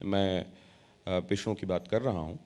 मैं पिछड़ों की बात कर रहा हूँ।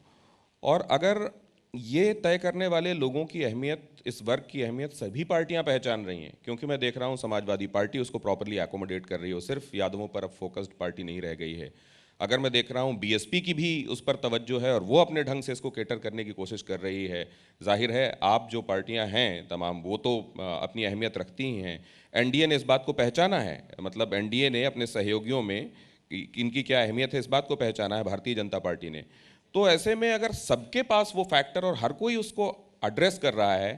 और अगर ये तय करने वाले लोगों की अहमियत, इस वर्ग की अहमियत सभी पार्टियां पहचान रही हैं, क्योंकि मैं देख रहा हूँ समाजवादी पार्टी उसको प्रॉपरली एकोमोडेट कर रही है, सिर्फ यादवों पर अब फोकस्ड पार्टी नहीं रह गई है। अगर मैं देख रहा हूँ बीएसपी की भी उस पर तवज्जो है और वो अपने ढंग से इसको केटर करने की कोशिश कर रही है। जाहिर है आप जो पार्टियां हैं तमाम वो तो अपनी अहमियत रखती ही हैं। एनडीए ने इस बात को पहचाना है, मतलब एनडीए ने अपने सहयोगियों में इनकी क्या अहमियत है इस बात को पहचाना है, भारतीय जनता पार्टी ने। तो ऐसे में अगर सबके पास वो फैक्टर और हर कोई उसको एड्रेस कर रहा है,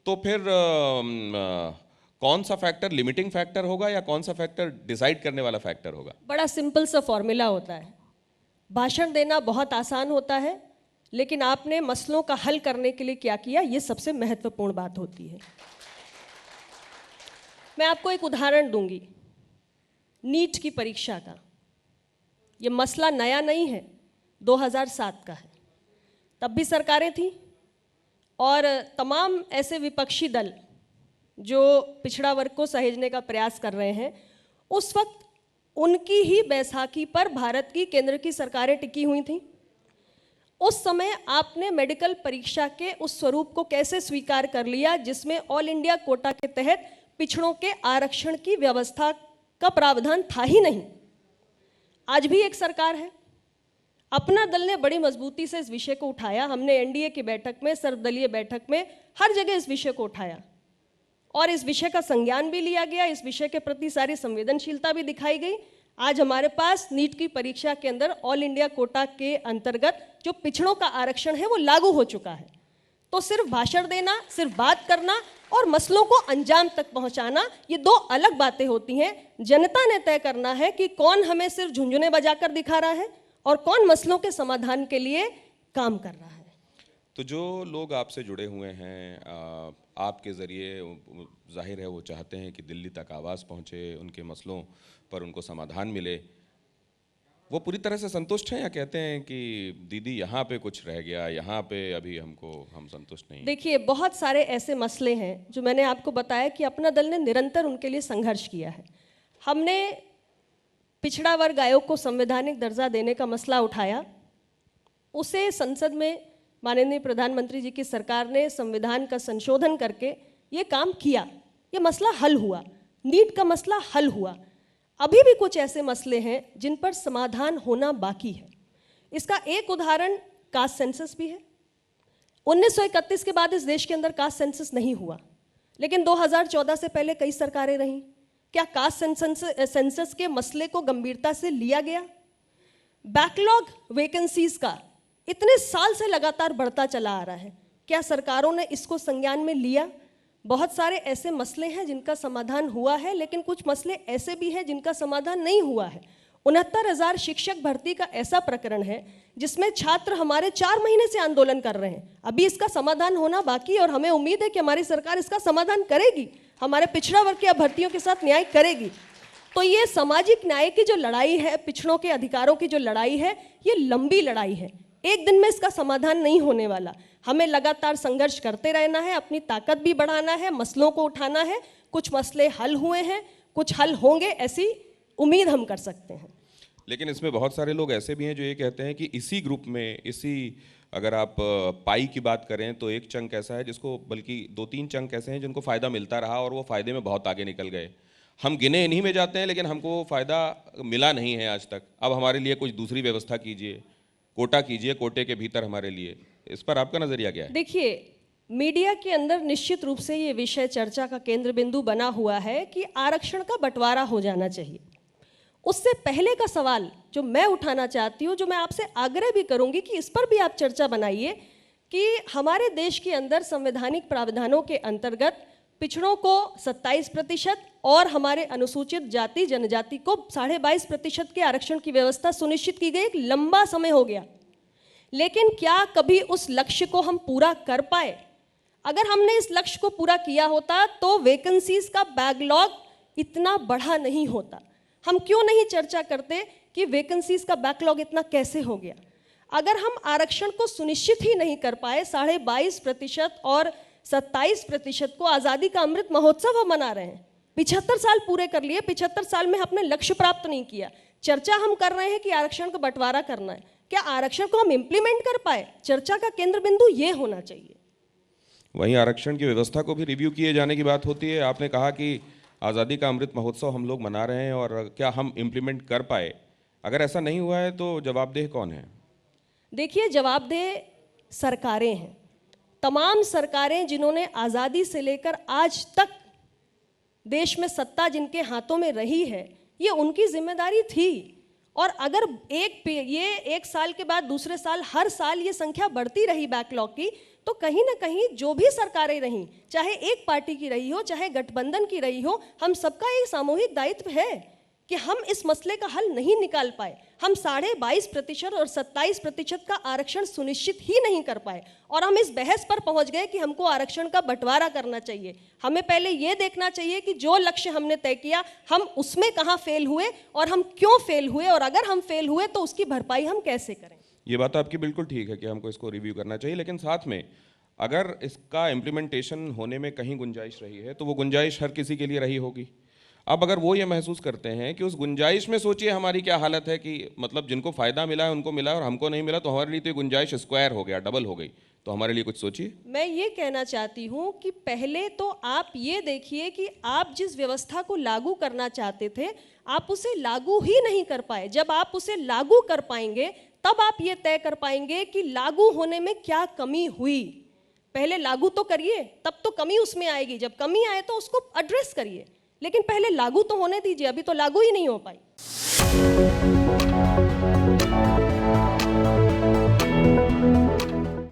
तो फिर कौन सा फैक्टर लिमिटिंग फैक्टर होगा या कौन सा फैक्टर डिसाइड करने वाला फैक्टर होगा? बड़ा सिंपल सा फॉर्मूला होता है। भाषण देना बहुत आसान होता है, लेकिन आपने मसलों का हल करने के लिए क्या किया, ये सबसे महत्वपूर्ण बात होती है। मैं आपको एक उदाहरण दूंगी नीट की परीक्षा का। ये मसला नया नहीं है, 2007 का है। तब भी सरकारें थीं और तमाम ऐसे विपक्षी दल जो पिछड़ा वर्ग को सहेजने का प्रयास कर रहे हैं, उस वक्त उनकी ही बैसाखी पर भारत की केंद्र की सरकारें टिकी हुई थीं। उस समय आपने मेडिकल परीक्षा के उस स्वरूप को कैसे स्वीकार कर लिया जिसमें ऑल इंडिया कोटा के तहत पिछड़ों के आरक्षण की व्यवस्था का प्रावधान था ही नहीं। आज भी एक सरकार है, अपना दल ने बड़ी मजबूती से इस विषय को उठाया। हमने एनडीए की बैठक में, सर्वदलीय बैठक में, हर जगह इस विषय को उठाया और इस विषय का संज्ञान भी लिया गया। इस विषय के प्रति सारी संवेदनशीलता भी दिखाई गई। आज हमारे पास नीट की परीक्षा के अंदर ऑल इंडिया कोटा के अंतर्गत जो पिछड़ों का आरक्षण है वो लागू हो चुका है। तो सिर्फ भाषण देना, सिर्फ बात करना और मसलों को अंजाम तक पहुंचाना, ये दो अलग बातें होती हैं। जनता ने तय करना है कि कौन हमें सिर्फ झुंझुने बजाकर दिखा रहा है और कौन मसलों के समाधान के लिए काम कर रहा है। तो जो लोग आपसे जुड़े हुए हैं आपके ज़रिए, जाहिर है वो चाहते हैं कि दिल्ली तक आवाज़ पहुँचे, उनके मसलों पर उनको समाधान मिले। वो पूरी तरह से संतुष्ट हैं या कहते हैं कि दीदी यहाँ पे कुछ रह गया, यहाँ पे अभी हम संतुष्ट नहीं? देखिए, बहुत सारे ऐसे मसले हैं जो मैंने आपको बताया कि अपना दल ने निरंतर उनके लिए संघर्ष किया है। हमने पिछड़ा वर्ग आयोग को संवैधानिक दर्जा देने का मसला उठाया। उसे संसद में माननीय प्रधानमंत्री जी की सरकार ने संविधान का संशोधन करके ये काम किया। ये मसला हल हुआ, नीट का मसला हल हुआ। अभी भी कुछ ऐसे मसले हैं जिन पर समाधान होना बाकी है। इसका एक उदाहरण कास्ट सेंसस भी है। 1931 के बाद इस देश के अंदर कास्ट सेंसस नहीं हुआ, लेकिन 2014 से पहले कई सरकारें रहीं। क्या कास्ट सेंसस के मसले को गंभीरता से लिया गया? बैकलॉग वैकेंसीज का इतने साल से लगातार बढ़ता चला आ रहा है, क्या सरकारों ने इसको संज्ञान में लिया? बहुत सारे ऐसे मसले हैं जिनका समाधान हुआ है, लेकिन कुछ मसले ऐसे भी हैं जिनका समाधान नहीं हुआ है। 69,000 शिक्षक भर्ती का ऐसा प्रकरण है जिसमें छात्र हमारे 4 महीने से आंदोलन कर रहे हैं। अभी इसका समाधान होना बाकी है और हमें उम्मीद है कि हमारी सरकार इसका समाधान करेगी, हमारे पिछड़ा वर्ग की अभ्यर्थियों के साथ न्याय करेगी। तो ये सामाजिक न्याय की जो लड़ाई है, पिछड़ों के अधिकारों की जो लड़ाई है, ये लंबी लड़ाई है। एक दिन में इसका समाधान नहीं होने वाला। हमें लगातार संघर्ष करते रहना है, अपनी ताकत भी बढ़ाना है, मसलों को उठाना है। कुछ मसले हल हुए हैं, कुछ हल होंगे, ऐसी उम्मीद हम कर सकते हैं। लेकिन इसमें बहुत सारे लोग ऐसे भी हैं जो ये कहते हैं कि इसी ग्रुप में, अगर आप पाई की बात करें तो एक चंक ऐसा है जिसको, बल्कि 2-3 चंक ऐसे हैं जिनको फ़ायदा मिलता रहा और वो फ़ायदे में बहुत आगे निकल गए। हम गिने इन्हीं में जाते हैं, लेकिन हमको फ़ायदा मिला नहीं है आज तक। अब हमारे लिए कुछ दूसरी व्यवस्था कीजिए, कोटा कीजिए, कोटे के भीतर हमारे लिए। इस पर आपका नज़रिया क्या है? देखिए, मीडिया के अंदर निश्चित रूप से ये विषय चर्चा का केंद्र बिंदु बना हुआ है कि आरक्षण का बंटवारा हो जाना चाहिए। उससे पहले का सवाल जो मैं उठाना चाहती हूँ, जो मैं आपसे आग्रह भी करूँगी कि इस पर भी आप चर्चा बनाइए कि हमारे देश के अंदर संवैधानिक प्रावधानों के अंतर्गत पिछड़ों को 27% और हमारे अनुसूचित जाति जनजाति को 22.5% के आरक्षण की व्यवस्था सुनिश्चित की गई। एक लंबा समय हो गया, लेकिन क्या कभी उस लक्ष्य को हम पूरा कर पाए? अगर हमने इस लक्ष्य को पूरा किया होता तो वैकेंसीज का बैकलॉग इतना बढ़ा नहीं होता। हम क्यों नहीं चर्चा करते कि वैकेंसीज का बैकलॉग इतना कैसे हो गया? अगर हम आरक्षण को सुनिश्चित ही नहीं कर पाए, 22.5% और 27% को आज़ादी का अमृत महोत्सव हम मना रहे हैं। 75 साल पूरे कर लिए, 75 साल में हमने लक्ष्य प्राप्त नहीं किया। चर्चा हम कर रहे हैं कि आरक्षण का बंटवारा करना है, क्या आरक्षण को हम इम्प्लीमेंट कर पाए? चर्चा का केंद्र बिंदु ये होना चाहिए। वहीं आरक्षण की व्यवस्था को भी रिव्यू किए जाने की बात होती है। आपने कहा कि आज़ादी का अमृत महोत्सव हम लोग मना रहे हैं और क्या हम इम्प्लीमेंट कर पाए? अगर ऐसा नहीं हुआ है तो जवाबदेह कौन है? देखिए, जवाबदेह सरकारें हैं, तमाम सरकारें जिन्होंने आज़ादी से लेकर आज तक देश में सत्ता जिनके हाथों में रही है, ये उनकी जिम्मेदारी थी। और अगर ये एक साल के बाद दूसरे साल हर साल ये संख्या बढ़ती रही बैकलॉग की, तो कहीं ना कहीं जो भी सरकारें रहीं, चाहे एक पार्टी की रही हो चाहे गठबंधन की रही हो, हम सबका एक सामूहिक दायित्व है कि हम इस मसले का हल नहीं निकाल पाए। हम 22.5% और 27% का आरक्षण सुनिश्चित ही नहीं कर पाए और हम इस बहस पर पहुंच गए कि हमको आरक्षण का बंटवारा करना चाहिए। हमें पहले ये देखना चाहिए कि जो लक्ष्य हमने तय किया हम उसमें कहाँ फेल हुए और हम क्यों फेल हुए, और अगर हम फेल हुए तो उसकी भरपाई हम कैसे करें। ये बात आपकी बिल्कुल ठीक है कि हमको इसको रिव्यू करना चाहिए, लेकिन साथ में अगर इसका इम्प्लीमेंटेशन होने में कहीं गुंजाइश रही है तो वो गुंजाइश हर किसी के लिए रही होगी। अब अगर वो ये महसूस करते हैं कि उस गुंजाइश में, सोचिए हमारी क्या हालत है कि मतलब जिनको फ़ायदा मिला है उनको मिला और हमको नहीं मिला, तो हमारे लिए तो ये गुंजाइश स्क्वायर हो गया, डबल हो गई। तो हमारे लिए कुछ सोचिए। मैं ये कहना चाहती हूँ कि पहले तो आप ये देखिए कि आप जिस व्यवस्था को लागू करना चाहते थे आप उसे लागू ही नहीं कर पाए। जब आप उसे लागू कर पाएंगे तब आप ये तय कर पाएंगे कि लागू होने में क्या कमी हुई। पहले लागू तो करिए, तब तो कमी उसमें आएगी। जब कमी आए तो उसको एड्रेस करिए, लेकिन पहले लागू तो होने दीजिए। अभी तो लागू ही नहीं हो पाई।